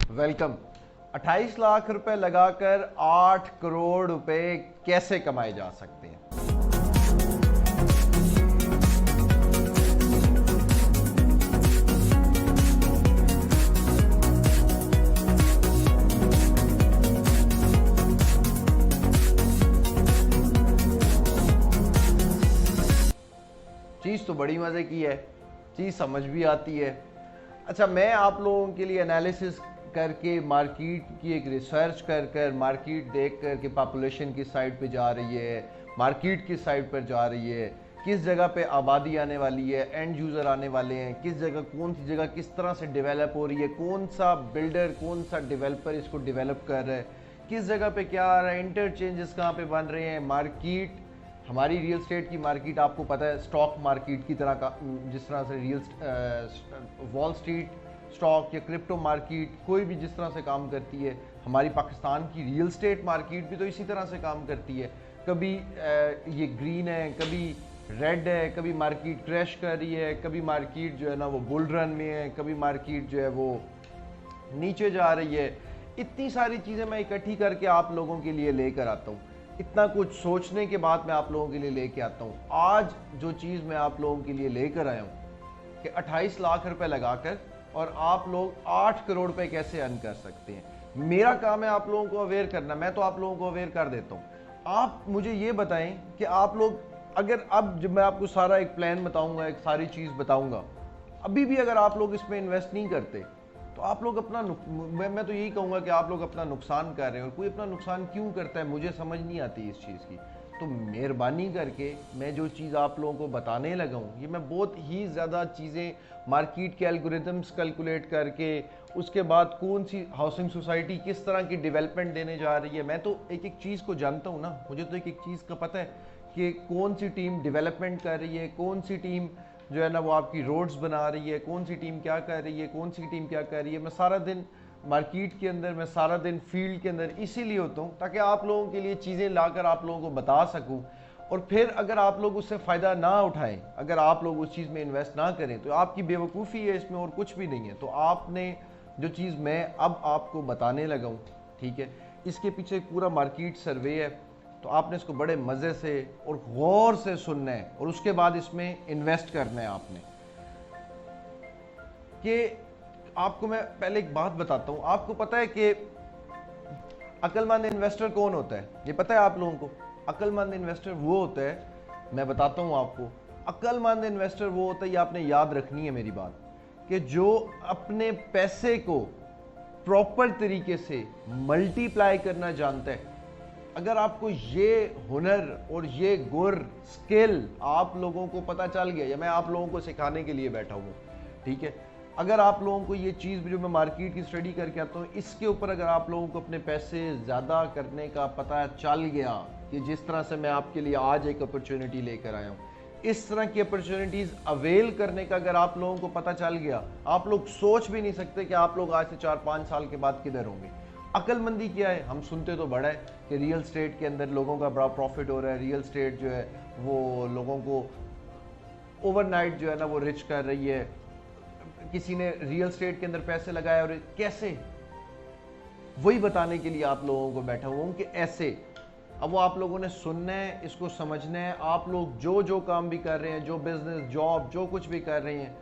Welcome. 28 lakh रुपए लगाकर 8 करोड़ रुपए कैसे कमाए जा सकते हैं? चीज़ तो बड़ी मज़े की है, चीज़ समझ भी आती है। अच्छा, मैं आप लोगों के लिए एनालिसिस करके मार्केट की एक रिसर्च कर मार्केट देख कर कि पॉपुलेशन किस साइड पे जा रही है, मार्केट किस साइड पर जा रही है, किस जगह पे आबादी आने वाली है, एंड यूज़र आने वाले हैं, किस जगह कौन सी जगह किस तरह से डेवलप हो रही है, कौन सा बिल्डर कौन सा डेवलपर इसको डेवलप कर रहा है, किस जगह पे क्या आ रहा है, इंटरचेंजेस कहाँ पे बन रहे हैं। मार्केट, हमारी रियल स्टेट की मार्केट आपको पता है स्टॉक मार्केट की तरह का, जिस तरह से वॉल स्ट्रीट स्टॉक या क्रिप्टो मार्केट कोई भी जिस तरह से काम करती है, हमारी पाकिस्तान की रियल स्टेट मार्केट भी तो इसी तरह से काम करती है। कभी ये ग्रीन है, कभी रेड है, कभी मार्केट क्रैश कर रही है, कभी मार्केट जो है ना वो बुल रन में है, कभी मार्केट जो है वो नीचे जा रही है। इतनी सारी चीज़ें मैं इकट्ठी करके आप लोगों के लिए लेकर आता हूँ। इतना कुछ सोचने के बाद मैं आप लोगों के लिए लेके आता हूँ। आज जो चीज़ मैं आप लोगों के लिए लेकर आया हूँ कि 28 लाख रुपए लगाकर और आप लोग 8 करोड़ रुपए कैसे अर्न कर सकते हैं। मेरा काम है आप लोगों को अवेयर करना, मैं तो आप लोगों को अवेयर कर देता हूँ। आप मुझे ये बताएं कि आप लोग, अगर अब जब मैं आपको सारा एक प्लान बताऊंगा, एक सारी चीज़ बताऊंगा, अभी भी अगर आप लोग इसमें इन्वेस्ट नहीं करते तो आप लोग अपना मैं तो यही कहूँगा कि आप लोग अपना नुकसान कर रहे हैं। और कोई अपना नुकसान क्यों करता है मुझे समझ नहीं आती इस चीज़ की। तो मेहरबानी करके मैं जो चीज़ आप लोगों को बताने लगा हूँ, ये मैं बहुत ही ज़्यादा चीज़ें मार्केट के एल्गोरिथम्स कैलकुलेट करके, उसके बाद कौन सी हाउसिंग सोसाइटी किस तरह की डेवलपमेंट देने जा रही है। मैं तो एक एक चीज़ को जानता हूँ ना, मुझे तो एक एक चीज़ का पता है कि कौन सी टीम डेवलपमेंट कर रही है, कौन सी टीम जो है ना वो आपकी रोड्स बना रही है, कौन सी टीम क्या कर रही है, कौन सी टीम क्या कर रही है। मैं सारा दिन मार्केट के अंदर, मैं सारा दिन फील्ड के अंदर इसीलिए होता हूँ ताकि आप लोगों के लिए चीज़ें लाकर आप लोगों को बता सकूँ। और फिर अगर आप लोग उससे फ़ायदा ना उठाएं, अगर आप लोग उस चीज़ में इन्वेस्ट ना करें तो आपकी बेवकूफ़ी है इसमें और कुछ भी नहीं है। तो आपने जो चीज़ मैं अब आपको बताने लगा हूँ, ठीक है, इसके पीछे एक पूरा मार्केट सर्वे है। तो आपने इसको बड़े मज़े से और गौर से सुनना है और उसके बाद इसमें इन्वेस्ट करना है आपने। कि आपको मैं पहले एक बात बताता हूं, आपको पता है कि अक्लमंद इन्वेस्टर कौन होता है? ये पता है आप लोगों को? अक्लमंद इन्वेस्टर वो होता है, मैं बताता हूं आपको, अक्लमंद इन्वेस्टर वो होता है, ये आपने याद रखनी है मेरी बात, कि जो अपने पैसे को प्रॉपर तरीके से मल्टीप्लाई करना जानता है। अगर आपको ये हुनर और ये गुर स्किल आप लोगों को पता चल गया, या मैं आप लोगों को सिखाने के लिए बैठा हूँ, ठीक है, अगर आप लोगों को ये चीज़ जो मैं मार्केट की स्टडी करके आता हूँ, इसके ऊपर अगर आप लोगों को अपने पैसे ज़्यादा करने का पता चल गया, कि जिस तरह से मैं आपके लिए आज एक अपॉर्चुनिटी लेकर आया हूँ, इस तरह की अपॉर्चुनिटीज़ अवेल करने का अगर आप लोगों को पता चल गया, आप लोग सोच भी नहीं सकते कि आप लोग आज से 4-5 साल के बाद किधर होंगे। अक्लमंदी क्या है? हम सुनते तो बड़ा है कि रियल स्टेट के अंदर लोगों का बड़ा प्रॉफिट हो रहा है, रियल स्टेट जो है वो लोगों को ओवरनाइट जो है ना वो रिच कर रही है। किसी ने रियल स्टेट के अंदर पैसे लगाए और कैसे, वही बताने के लिए आप लोगों को बैठा हुआ हूँ कि ऐसे। अब वो आप लोगों ने सुनना है, इसको समझना है। आप लोग जो जो काम भी कर रहे हैं, जो बिजनेस, जॉब, जो कुछ भी कर रहे हैं,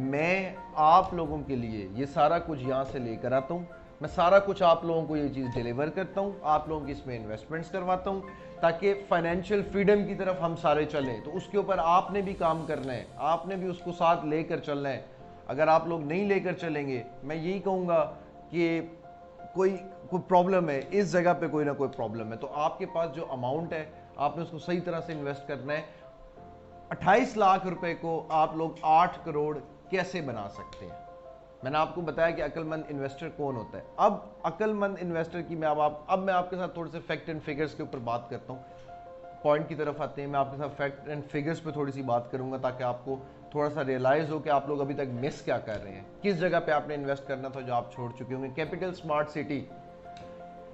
मैं आप लोगों के लिए ये सारा कुछ यहाँ से लेकर आता हूँ। मैं सारा कुछ आप लोगों को ये चीज़ डिलीवर करता हूँ, आप लोगों की इसमें इन्वेस्टमेंट्स करवाता हूँ ताकि फाइनेंशियल फ्रीडम की तरफ हम सारे चलें। तो उसके ऊपर आपने भी काम करना है, आपने भी उसको साथ लेकर चलना है। अगर आप लोग नहीं लेकर चलेंगे, मैं यही कहूँगा कि कोई प्रॉब्लम है इस जगह पे, कोई ना कोई प्रॉब्लम है। तो आपके पास जो अमाउंट है आपने उसको सही तरह से इन्वेस्ट करना है। 28 लाख रुपए को आप लोग 8 करोड़ कैसे बना सकते हैं? मैंने आपको बताया कि अक्लमंद इन्वेस्टर कौन होता है। अब अक्लमंद इन्वेस्टर की मैं अब मैं आपके साथ थोड़े से फैक्ट एंड फिगर्स के ऊपर बात करता हूँ। पॉइंट की तरफ आते हैं, मैं आपके साथ फैक्ट एंड फिगर्स पे थोड़ी सी बात करूंगा ताकि आपको थोड़ा सा रियलाइज हो कि आप लोग अभी तक मिस क्या कर रहे हैं, किस जगह पे आपने इन्वेस्ट करना था जो आप छोड़ चुके होंगे। कैपिटल स्मार्ट सिटी,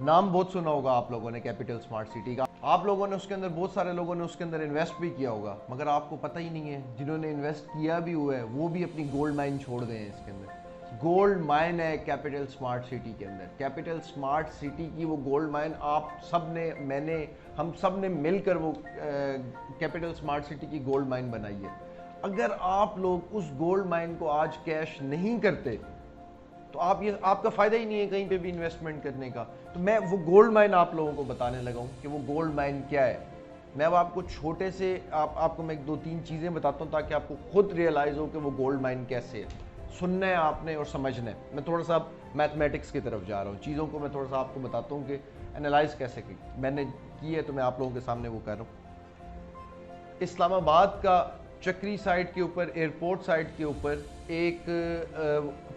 नाम बहुत सुना होगा आप लोगों ने कैपिटल स्मार्ट सिटी का। आप लोगों ने उसके अंदर, बहुत सारे लोगों ने उसके अंदर इन्वेस्ट भी किया होगा, मगर आपको पता ही नहीं है। जिन्होंने इन्वेस्ट किया भी हुआ है वो भी अपनी गोल्ड माइन छोड़ गए हैं इसके अंदर, गोल्ड माइन है कैपिटल स्मार्ट सिटी के अंदर। कैपिटल स्मार्ट सिटी की वो गोल्ड माइन आप सब ने हम सब ने मिलकर वो कैपिटल स्मार्ट सिटी की गोल्ड माइन बनाई है। अगर आप लोग उस गोल्ड माइन को आज कैश नहीं करते तो आपका फायदा ही नहीं है कहीं पे भी इन्वेस्टमेंट करने का। तो मैं वो गोल्ड माइन आप लोगों को बताने लगा हूं कि वो गोल्ड माइन क्या है। मैं अब आपको छोटे से आपको मैं 2-3 चीजें बताता हूं ताकि आपको खुद रियलाइज हो कि वो गोल्ड माइन कैसे है। सुनना है आपने और समझना है। मैं थोड़ा सा मैथमेटिक्स की तरफ जा रहा हूँ, चीज़ों को मैं थोड़ा सा आपको बताता हूँ कि एनालाइज कैसे की मैंने की है, तो मैं आप लोगों के सामने वो कर रहा हूँ। इस्लामाबाद का चक्री साइड के ऊपर, एयरपोर्ट साइड के ऊपर एक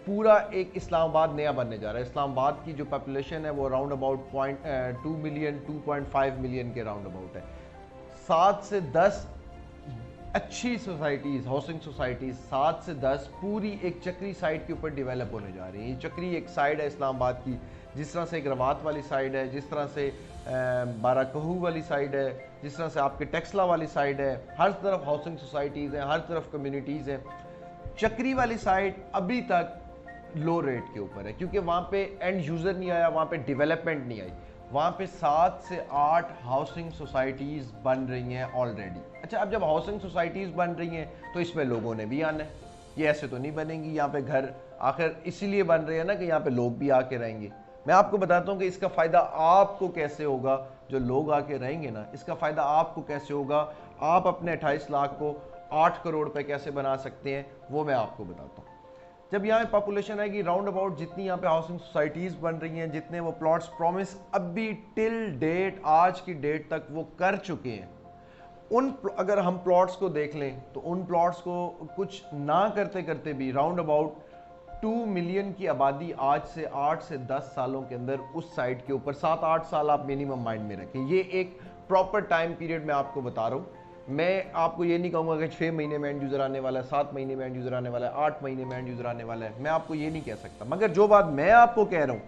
पूरा एक इस्लामाबाद नया बनने जा रहा है। इस्लामाबाद की जो पॉपुलेशन है वो अराउंड अबाउट 2 मिलियन 2.5 मिलियन के राउंड अबाउट है। 7 से 10 अच्छी सोसाइटीज़, हाउसिंग सोसाइटीज़ 7 से 10 पूरी एक चक्री साइड के ऊपर डेवलप होने जा रही है। ये चक्री एक साइड है इस्लामाबाद की, जिस तरह से एक रवात वाली साइड है, जिस तरह से बाराकहू वाली साइड है, जिस तरह से आपके टेक्सला वाली साइड है, हर तरफ हाउसिंग सोसाइटीज़ हैं, हर तरफ कम्युनिटीज़ हैं। चक्री वाली साइड अभी तक लो रेट के ऊपर है क्योंकि वहाँ पे एंड यूज़र नहीं आया, वहाँ पे डेवलपमेंट नहीं आई। वहाँ पे 7 से 8 हाउसिंग सोसाइटीज़ बन रही हैं ऑलरेडी। अच्छा, अब जब हाउसिंग सोसाइटीज़ बन रही हैं तो इसमें लोगों ने भी आना है, ये ऐसे तो नहीं बनेंगी। यहाँ पे घर आखिर इसीलिए बन रहे हैं ना कि यहाँ पे लोग भी आके रहेंगे। मैं आपको बताता हूँ कि इसका फ़ायदा आपको कैसे होगा। जो लोग आके रहेंगे ना, इसका फ़ायदा आपको कैसे होगा। आप अपने 28 लाख को 8 करोड़ पे कैसे बना सकते हैं वो मैं आपको बताता हूँ। जब यहाँ पे पॉपुलेशन आएगी राउंड अबाउट, जितनी यहाँ पे हाउसिंग सोसाइटीज़ बन रही हैं, जितने वो प्लॉट्स प्रॉमिस अभी टिल डेट, आज की डेट तक वो कर चुके हैं, अगर हम प्लॉट्स को देख लें तो उन प्लॉट्स को कुछ ना करते करते भी राउंड अबाउट 2 मिलियन की आबादी आज से 8 से 10 सालों के अंदर उस साइड के ऊपर, 7-8 साल आप मिनिमम माइंड में रखें। ये एक प्रॉपर टाइम पीरियड मैं आपको बता रहा हूँ। मैं आपको ये नहीं कहूँगा कि 6 महीने में एंड यूज़र आने वाला है, 7 महीने में एंड यूज़र आने वाला है, 8 महीने में एंड यूज़र आने वाला है। मैं आपको ये नहीं कह सकता, मगर जो बात मैं आपको कह रहा हूँ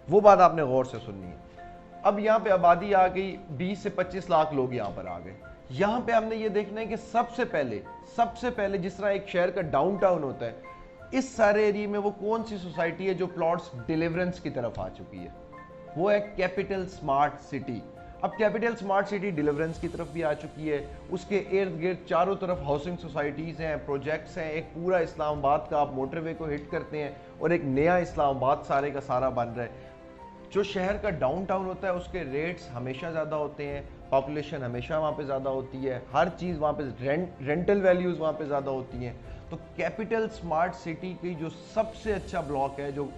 वो बात आपने गौर से सुननी है। अब यहाँ पे आबादी आ गई, 20 से 25 लाख लोग यहाँ पर आ गए। यहाँ पे हमने ये देखना है कि सबसे पहले जिस तरह एक शहर का डाउनटाउन होता है, इस सारे एरिया में वो कौन सी सोसाइटी है जो प्लॉट्स डिलीवरेंस की तरफ आ चुकी है, वो है कैपिटल स्मार्ट सिटी। अब कैपिटल स्मार्ट सिटी डिलीवरेंस की तरफ भी आ चुकी है। उसके इर्द गिर्द चारों तरफ हाउसिंग सोसाइटीज़ हैं, प्रोजेक्ट्स हैं, एक पूरा इस्लामाबाद का आप मोटरवे को हिट करते हैं और एक नया इस्लामाबाद सारे का सारा बन रहा है। जो शहर का डाउनटाउन होता है उसके रेट्स हमेशा ज़्यादा होते हैं, पॉपुलेशन हमेशा वहाँ पे ज़्यादा होती है, हर चीज़ वहाँ पे रेंटल वैल्यूज़ वहाँ पे ज़्यादा होती हैं। तो कैपिटल स्मार्ट सिटी की जो सबसे अच्छा ब्लॉक है, जो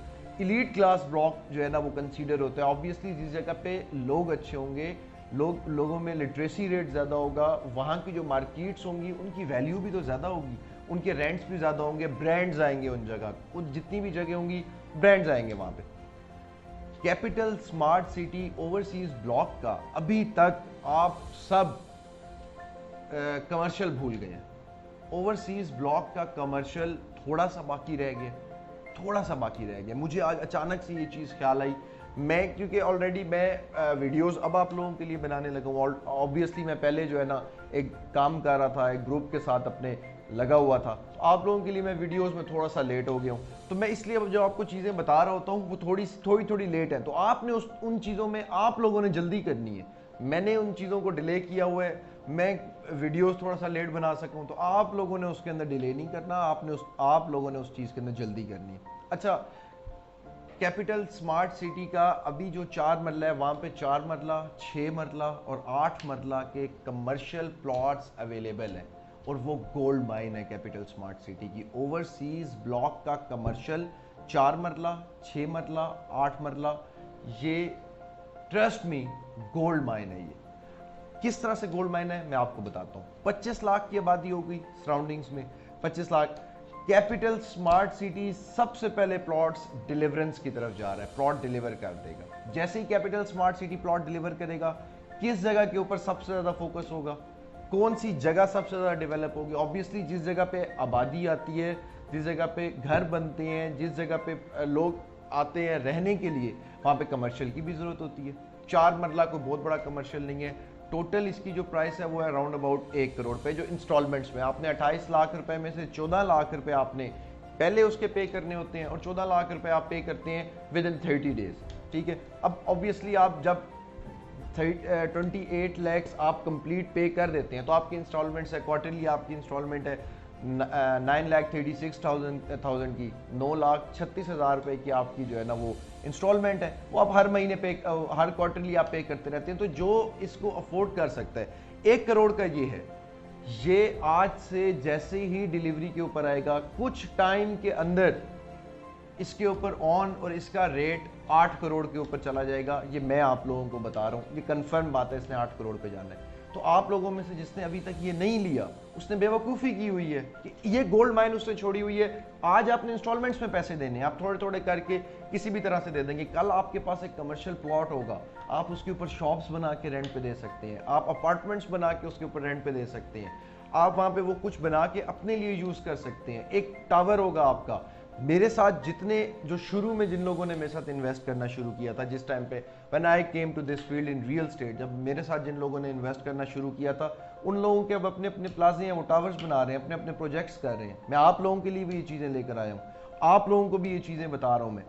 इलीट क्लास ब्लॉक जो है ना, वो कंसीडर होता है। ऑब्वियसली जिस जगह पे लोग अच्छे होंगे, लोगों में लिटरेसी रेट ज़्यादा होगा, वहाँ की जो मार्केट्स होंगी उनकी वैल्यू भी तो ज़्यादा होगी, उनके रेंट्स भी ज़्यादा होंगे, ब्रांड्स आएंगे उन जगह, उन जितनी भी जगह होंगी ब्रांड्स आएंगे वहाँ पे। Capital smart city overseas block का अभी तक आप सब कमर्शियल भूल गए हैं। ओवरसीज ब्लॉक का कमर्शियल थोड़ा सा बाकी रह गया। मुझे आज अचानक से ये चीज़ ख्याल आई, मैं क्योंकि ऑलरेडी मैं वीडियोस अब आप लोगों के लिए बनाने लगा हूँ। ऑब्वियसली मैं पहले जो है ना एक काम कर रहा था, एक ग्रुप के साथ अपने लगा हुआ था, तो आप लोगों के लिए मैं वीडियोस में थोड़ा सा लेट हो गया हूँ। तो मैं इसलिए अब जो आपको चीज़ें बता रहा होता हूँ वो थोड़ी लेट है। तो आपने उन चीज़ों में आप लोगों ने जल्दी करनी है। मैंने उन चीज़ों को डिले किया हुआ है, मैं वीडियोस थोड़ा सा लेट बना सकूँ, तो आप लोगों ने उसके अंदर डिले नहीं करना, आप लोगों ने उस चीज़ के अंदर जल्दी करनी है। अच्छा, कैपिटल स्मार्ट सिटी का अभी जो 4 मरला है, वहाँ पे 4 मरला, 6 मरला और 8 मरला के कमर्शियल प्लॉट्स अवेलेबल हैं और वो गोल्ड माइन है कैपिटल स्मार्ट सिटी की। ओवरसीज ब्लॉक का कमर्शियल 4 मरला, 6 मरला, 8 मरला, ये ट्रस्ट मी गोल्ड माइन है। ये किस तरह से गोल्ड माइन है मैं आपको बताता हूँ। 25 लाख की आबादी हो गई सराउंडिंग्स में, 25 लाख। कैपिटल स्मार्ट सिटी सबसे पहले प्लॉट्स डिलीवरेंस की तरफ जा रहा है, प्लॉट डिलीवर कर देगा। जैसे ही capital smart city plot deliver करेगा, किस जगह के ऊपर सबसे ज़्यादा फोकस होगा, कौन सी जगह सबसे ज़्यादा डेवलप होगी। ऑब्वियसली जिस जगह पे आबादी आती है, जिस जगह पे घर बनते हैं, जिस जगह पे लोग आते हैं रहने के लिए, वहाँ पे कमर्शियल की भी ज़रूरत होती है। 4 मरला कोई बहुत बड़ा कमर्शियल नहीं है। टोटल इसकी जो प्राइस है वो है अराउंड अबाउट 1 करोड़ पे, जो इंस्टॉलमेंट्स में आपने 28 लाख रुपए में से 14 लाख रुपए आपने पहले उसके पे करने होते हैं और 14 लाख रुपए आप पे करते हैं विद इन 30 डेज। ठीक है, अब ऑब्वियसली आप जब 28 लैक्स आप कंप्लीट पे कर देते हैं तो आपकी इंस्टॉलमेंट्स है, क्वार्टरली आपकी इंस्टॉलमेंट है 9,36,000 की, 9,36,000 रुपए की आपकी जो है ना वो इंस्टॉलमेंट है, वो आप हर महीने पे हर क्वार्टरली आप पे करते रहते हैं। तो जो इसको अफोर्ड कर सकता है, 1 करोड़ का ये है, ये आज से जैसे ही डिलीवरी के ऊपर आएगा कुछ टाइम के अंदर इसके ऊपर ऑन और इसका रेट 8 करोड़ के ऊपर चला जाएगा। ये मैं आप लोगों को बता रहा हूँ, ये कंफर्म बात है, इसने 8 करोड़ पे जाना है। तो आप लोगों में से जिसने अभी तक ये नहीं लिया उसने बेवकूफ़ी की हुई है कि ये गोल्ड माइन उसने छोड़ी हुई है। आज आपने इंस्टॉलमेंट्स में पैसे देने हैं, आप थोड़े थोड़े करके किसी भी तरह से दे देंगे। कल आपके पास एक कमर्शियल प्लॉट होगा, आप उसके ऊपर शॉप्स बना के रेंट पे दे सकते हैं, आप अपार्टमेंट्स बना के उसके ऊपर रेंट पे दे सकते हैं, आप वहाँ पे वो कुछ बना के अपने लिए यूज़ कर सकते हैं। एक टावर होगा आपका। मेरे साथ जितने जो शुरू में जिन लोगों ने मेरे साथ इन्वेस्ट करना शुरू किया था, जिस टाइम पे when I came to this field in real estate, जब मेरे साथ जिन लोगों ने इन्वेस्ट करना शुरू किया था, उन लोगों के अब अपने अपने प्लाजे हैं, वो टावर्स बना रहे हैं, अपने अपने प्रोजेक्ट्स कर रहे हैं। मैं आप लोगों के लिए भी ये चीज़ें लेकर आया हूँ, आप लोगों को भी ये चीज़ें बता रहा हूँ मैं।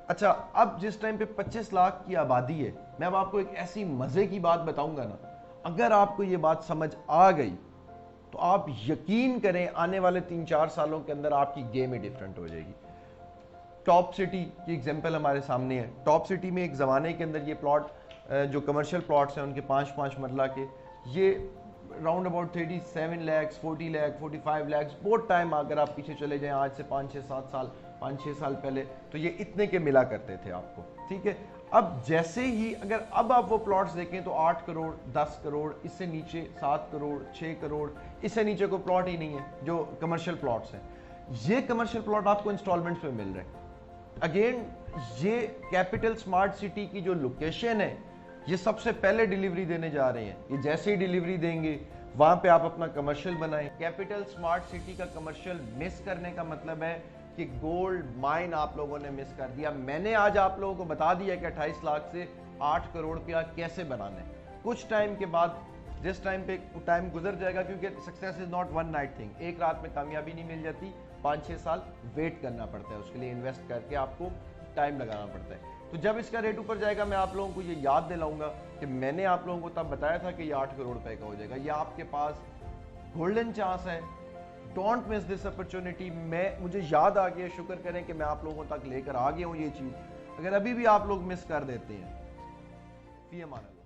अच्छा, अब जिस टाइम पे 25 लाख की आबादी है, मैं अब आपको एक ऐसी मज़े की बात बताऊँगा ना, अगर आपको ये बात समझ आ गई तो आप यकीन करें आने वाले 3-4 सालों के अंदर आपकी गेम ही डिफरेंट हो जाएगी। टॉप सिटी की एग्जांपल हमारे सामने है। टॉप सिटी में एक ज़माने के अंदर ये प्लॉट जो कमर्शियल प्लॉट्स हैं उनके 5-5 मरला के, ये राउंड अबाउट 37 लैक्स, 40 लैख, 45 लैक्स, बहुत टाइम अगर आप पीछे चले जाएं, आज से 5-6 साल पहले, तो ये इतने के मिला करते थे आपको। ठीक है, अब जैसे ही अगर अब आप वो प्लॉट्स देखें तो 8 करोड़, 10 करोड़, इससे नीचे 7 करोड़, 6 करोड़, इससे नीचे कोई प्लॉट ही नहीं है जो कमर्शियल प्लॉट्स हैं। ये कमर्शियल प्लॉट आपको इंस्टॉलमेंट्स में मिल रहे हैं। अगेन, ये कैपिटल स्मार्ट सिटी की जो लोकेशन है, ये सबसे पहले डिलीवरी देने जा रहे हैं। ये जैसे ही डिलीवरी देंगे वहां पे आप अपना कमर्शियल बनाएं। कैपिटल स्मार्ट सिटी का कमर्शियल मिस करने का मतलब है कि गोल्ड माइन आप लोगों ने मिस कर दिया। मैंने आज आप लोगों को बता दिया कि 28 लाख से 8 करोड़ रुपया कैसे बनाना है। कुछ टाइम के बाद, जिस टाइम पे टाइम गुजर जाएगा, क्योंकि success is not one night thing, एक रात में कामयाबी नहीं मिल जाती, 5-6 साल वेट करना पड़ता है, उसके लिए इन्वेस्ट करके आपको टाइम लगाना पड़ता है। तो जब इसका रेट ऊपर जाएगा, मैं आप लोगों को ये याद दिलाऊंगा कि मैंने आप लोगों को तब बताया था कि ये 8 करोड़ रुपए का हो जाएगा। ये आपके पास गोल्डन चांस है, डोंट मिस दिस अपॉर्चुनिटी। मुझे याद आ गया, शुक्र करें कि मैं आप लोगों तक लेकर आ गया हूँ ये चीज़। अगर अभी भी आप लोग मिस कर देते हैं, फी अमान अल्लाह।